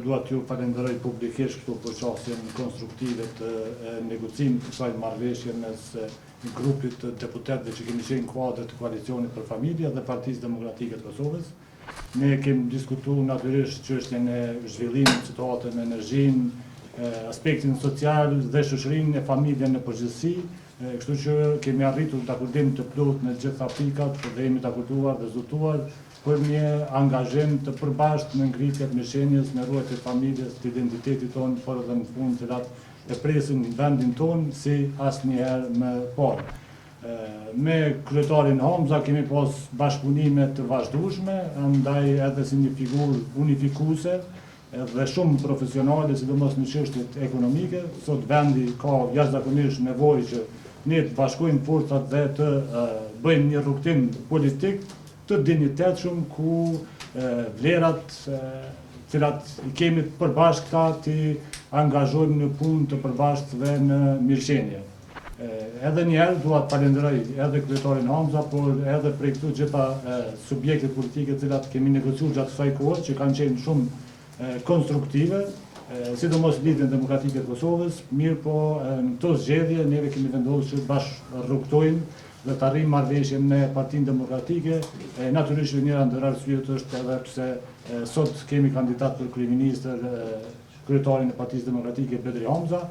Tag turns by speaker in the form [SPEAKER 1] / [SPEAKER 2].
[SPEAKER 1] dua t'ju falenderoj publikisht këtu për çështjen konstruktive të negocimit të kësaj marrëveshje mes grupit të deputetëve që kemi qenë në kuadër të koalicionit për familje dhe Partisë Demokratike të Kosovës. Ne kemi diskutuar natyrisht çështjen e zhvillimit, situatën e energjinë, aspektin social dhe shoqërinë e familjen në përgjithësi, kështu që kemi arritur dakordim të plot në gjitha pikat dhe jemi dakorduar dhe zotëtuar për një angazhim të përbashkët në ngritje të mirëqenies, në ruajtje të familjes, të identitetit tonë, por edhe në fund të cilat e presin vendin tonë si asnjëherë më parë. Me kryetarin Hamza kemi pas bashkëpunime të vazhdueshme, andaj edhe si një figurë unifikuese dhe shumë profesionale, sidomos në çështjet ekonomike. Sot vendi ka jashtëzakonisht nevojë që ne të bashkojmë forcat dhe të bëjmë një rrugtim politik të dinjitetshëm ku vlerat cilat i kemi të përbashkëta të angazhojmë në punë të përbashkëtve në mirëqenie. Edhe njëherë dua të falenderoj edhe kryetarin Hamza, por edhe prej këtu gjitha subjektet politike të cilat kemi negociuar gjatë kësaj kohe, që kanë qenë shumë konstruktive, sidomos Lidhjen Demokratike të Kosovës, mirë po në këto zgjedhje neve kemi vendosur që bashkë rrugtojmë dhe të arrijmë marrëveshje me Partinë Demokratike. Natyrisht njëra ndër arsyet është edhe pse sot kemi kandidat për kryeminist kryetarin e Partisë Demokratike Bedri Hamza.